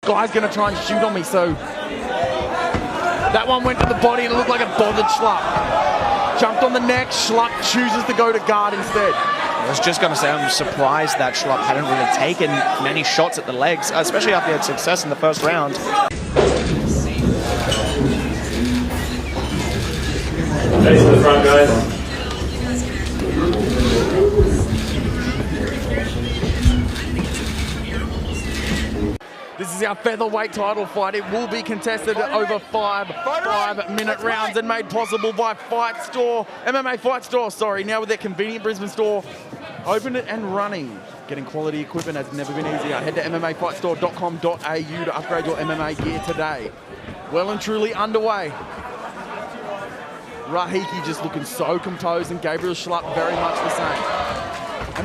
guy's going to try and shoot on me, so that one went to the body and it looked like a bothered Schlupp. Jumped on the neck, Schlupp chooses to go to guard instead. I was just going to say, I'm surprised that Schlupp hadn't really taken many shots at the legs, especially after he had success in the first round. Face to the front, guys. This is our featherweight title fight. It will be contested over five-minute rounds and made possible by MMA Fight Store, sorry, now with their convenient Brisbane store. Open it and running. Getting quality equipment has never been easier. Head to mmafightstore.com.au to upgrade your MMA gear today. Well and truly underway. Rahiki just looking so composed and Gabriel Schlupp very much the same.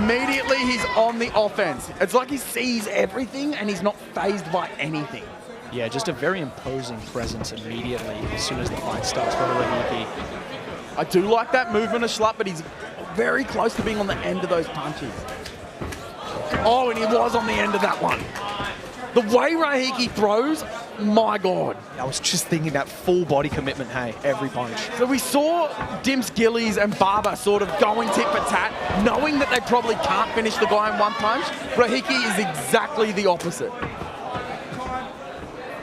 Immediately, he's on the offense. It's like he sees everything and he's not fazed by anything. Yeah, just a very imposing presence immediately as soon as the fight starts for Rahiki. I do like that movement of Schlupp, but he's very close to being on the end of those punches. Oh, and he was on the end of that one. The way Rahiki throws, my God. I was just thinking that full body commitment, hey, every punch. So we saw Dimps, Gillies and Barber sort of going tit for tat, knowing that they probably can't finish the guy in one punch. Rahiki is exactly the opposite.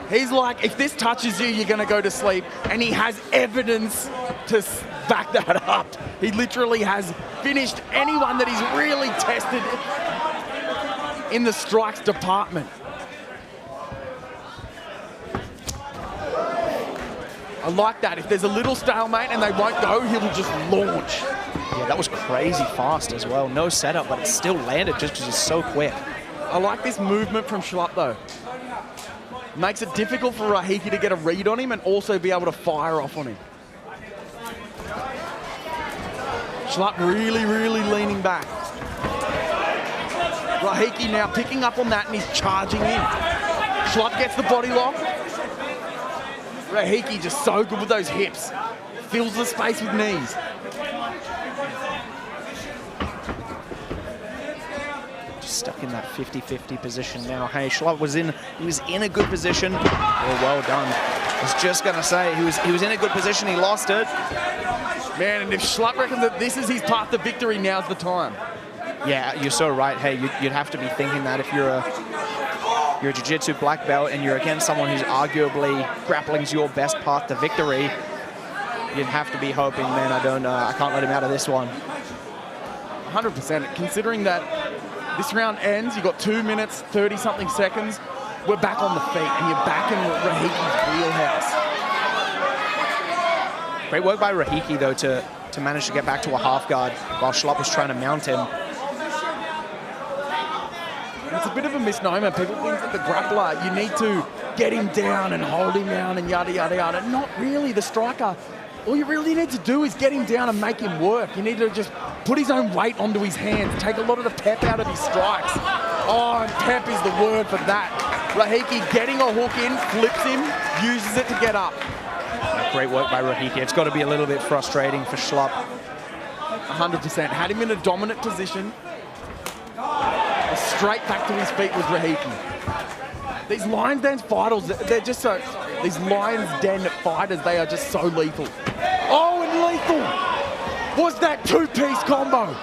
He's like, if this touches you, you're going to go to sleep. And he has evidence to back that up. He literally has finished anyone that he's really tested in the strikes department. I like that. If there's a little stalemate and they won't go, he'll just launch. Yeah, that was crazy fast as well. No setup, but it still landed just because it's so quick. I like this movement from Schlupp, though. Makes it difficult for Rahiki to get a read on him and also be able to fire off on him. Schlupp really, really leaning back. Rahiki now picking up on that and he's charging in. Schlupp gets the body lock. Rahiki just so good with those hips. Fills the space with knees. Just stuck in that 50-50 position now. Hey, Schlupp was in a good position. Oh, well done. I was just gonna say he was in a good position, he lost it. Man, and if Schlupp reckons that this is his path to victory, now's the time. Yeah, you're so right. Hey, you'd have to be thinking that if you're a jiu-jitsu black belt and you're against someone who's arguably grappling's your best path to victory, you'd have to be hoping, man, I can't let him out of this one. 100%. Considering that this round ends, you've got 2 minutes, 30-something seconds, we're back on the feet and you're back in Rahiki's wheelhouse. Great work by Rahiki, though, to manage to get back to a half guard while Schlupp was trying to mount him. It's a bit of a misnomer. People think that the grappler, you need to get him down and hold him down and yada, yada, yada. Not really. The striker, all you really need to do is get him down and make him work. You need to just put his own weight onto his hands, take a lot of the pep out of his strikes. Oh, and pep is the word for that. Rahiki getting a hook in, flips him, uses it to get up. Great work by Rahiki. It's got to be a little bit frustrating for Schlupp. 100%. Had him in a dominant position. Straight back to his feet with Rahiki. These Lions Den fighters, they're just so... These Lions Den fighters, they are just so lethal. Oh, and lethal was that two-piece combo.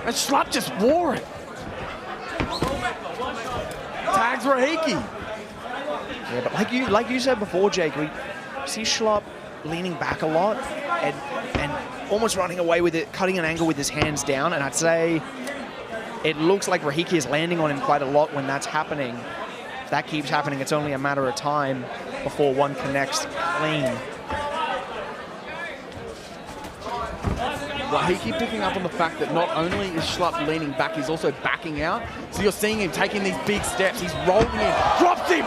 And Schlupp just wore it. Tags Rahiki. Yeah, but like you said before, Jake, we see Schlupp leaning back a lot and almost running away with it, cutting an angle with his hands down, and I'd say it looks like Rahiki is landing on him quite a lot when that's happening. If that keeps happening, it's only a matter of time before one connects clean. Rahiki picking up on the fact that not only is Schlupp leaning back, he's also backing out. So you're seeing him taking these big steps. He's rolling in, drops him!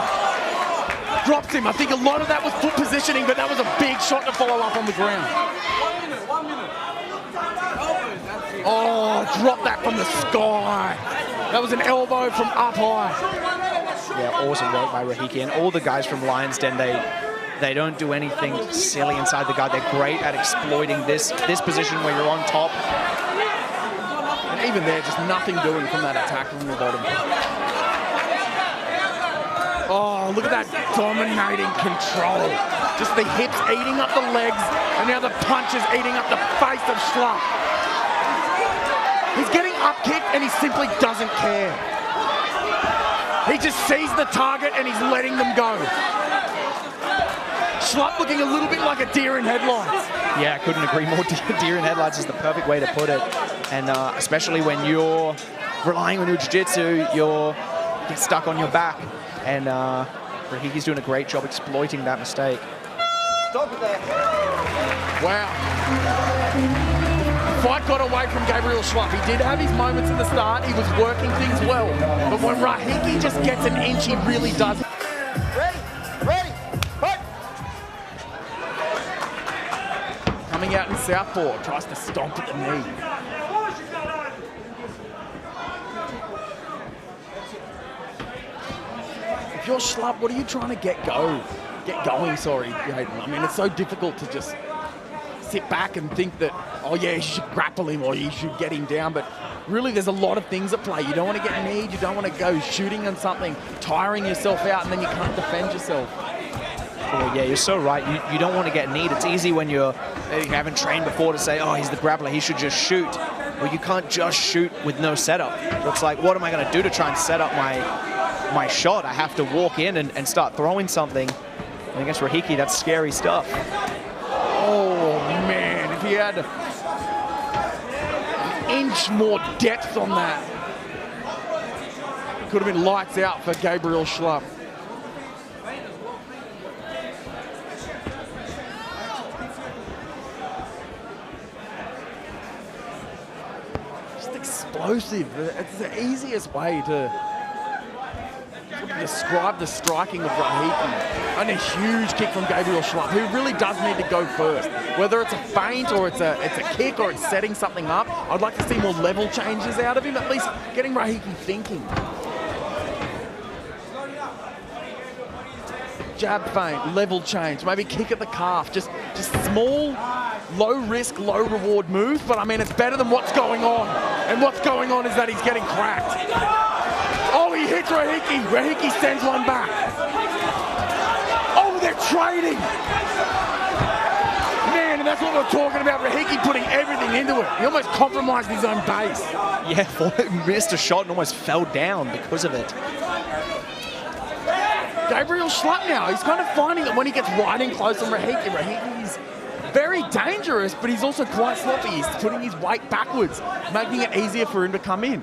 Drops him. I think a lot of that was foot positioning, but that was a big shot to follow up on the ground. 1 minute. Oh, drop that from the sky. That was an elbow from up high. Yeah, awesome work by Rahiki. And all the guys from Lions Den, they don't do anything silly inside the guard. They're great at exploiting this position where you're on top. And even there, just nothing doing from that attack from the bottom. Oh, look at that dominating control. Just the hips eating up the legs, and now the punches eating up the face of Schlupp. He's getting up kicked, and he simply doesn't care. He just sees the target, and he's letting them go. Schlupp looking a little bit like a deer in headlights. Yeah, I couldn't agree more. Deer in headlights is the perfect way to put it. And especially when you're relying on your jiu-jitsu, you get stuck on your back. And Rahiki's doing a great job exploiting that mistake. Stop it there. Wow. Fight got away from Gabriel Schlupp. He did have his moments in the start. He was working things well. But when Rahiki just gets an inch, he really does. Ready, ready, fight. Coming out in southpaw, tries to stomp at the knee. If you're Schlupp, what are you trying to get going, sorry, Hayden. I mean, it's so difficult to just sit back and think that, oh yeah, you should grapple him or you should get him down, but really there's a lot of things at play. You don't want to get kneed, you don't want to go shooting on something, tiring yourself out, and then you can't defend yourself. Oh, yeah, you're so right. You don't want to get kneed. It's easy when you haven't trained before to say, oh, he's the grappler, he should just shoot. Well, you can't just shoot with no setup. So it's like, what am I going to do to try and set up my shot? I have to walk in and start throwing something. And against Rahiki, that's scary stuff. Oh, man, if he had an inch more depth on that, it could have been lights out for Gabriel Schlupp. Explosive. It's the easiest way to describe the striking of Rahiki. And a huge kick from Gabriel Schlupp, who really does need to go first. Whether it's a feint or it's a kick or it's setting something up, I'd like to see more level changes out of him, at least getting Rahiki thinking. Jab feint, level change, maybe kick at the calf, just small, low risk, low reward moves, but I mean, it's better than what's going on. And what's going on is that he's getting cracked. Oh, he hits Rahiki. Rahiki sends one back. Oh, they're trading. Man, and that's what we're talking about. Rahiki putting everything into it. He almost compromised his own base. Yeah, missed a shot and almost fell down because of it. Gabriel Schlupp now, he's kind of finding that when he gets right in close on Rahiki, Rahiki's very dangerous, but he's also quite sloppy. He's putting his weight backwards, making it easier for him to come in.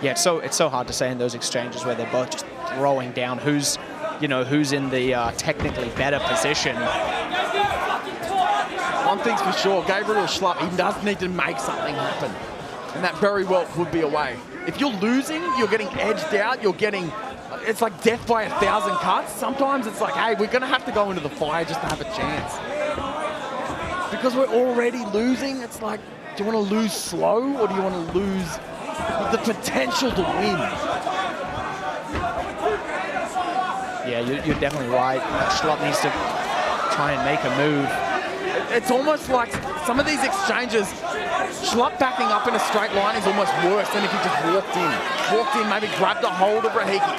Yeah, it's so hard to say in those exchanges where they're both just throwing down who's in the technically better position. One thing's for sure, Gabriel Schlupp, he does need to make something happen. And that very well could be a way. If you're losing, you're getting edged out, it's like death by 1,000 cuts. Sometimes it's like, hey, we're going to have to go into the fire just to have a chance. Because we're already losing, it's like, do you want to lose slow or do you want to lose with the potential to win? Yeah, you're definitely right. Schlupp needs to try and make a move. It's almost like some of these exchanges, Schlupp backing up in a straight line is almost worse than if he just walked in. Walked in, maybe grabbed a hold of Rahiki.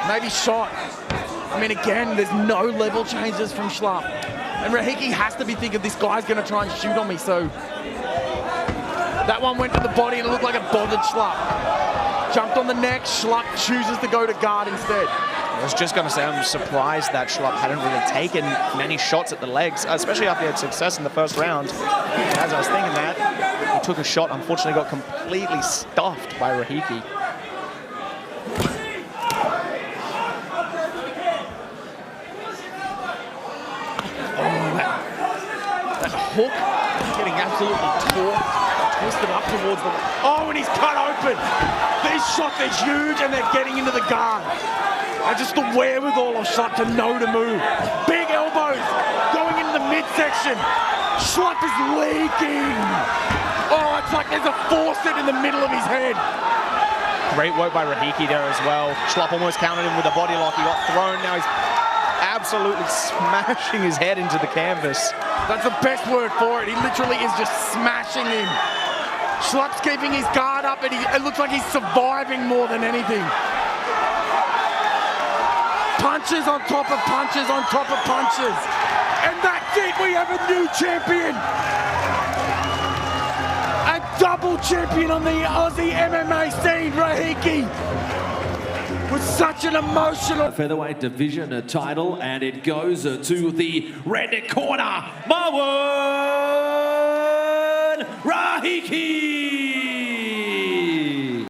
Maybe shot. I mean, again, there's no level changes from Schlupp. And Rahiki has to be thinking this guy's going to try and shoot on me, so that one went to the body and it looked like it bothered Schlupp. Jumped on the neck, Schlupp chooses to go to guard instead. I was just going to say, I'm surprised that Schlupp hadn't really taken many shots at the legs, especially after he had success in the first round. And as I was thinking that, he took a shot, unfortunately got completely stuffed by Rahiki. That hook, getting absolutely twisted up towards the... Oh, and he's cut open. These shots are huge and they're getting into the guard. And just the wherewithal of Schlupp to know to move. Big elbows going into the midsection. Schlupp is leaking. Oh, it's like there's a faucet in the middle of his head. Great work by Rahiki there as well. Schlupp almost countered him with a body lock. He got thrown. Now he's absolutely smashing his head into the canvas. That's the best word for it. He literally is just smashing him. Schlup's keeping his guard up, and it looks like he's surviving more than anything. Punches on top of punches on top of punches. And that's it, we have a new champion. A double champion on the Aussie MMA scene, Rahiki. Was such an emotional... Featherweight division title, and it goes to the red corner, Marwan Rahiki.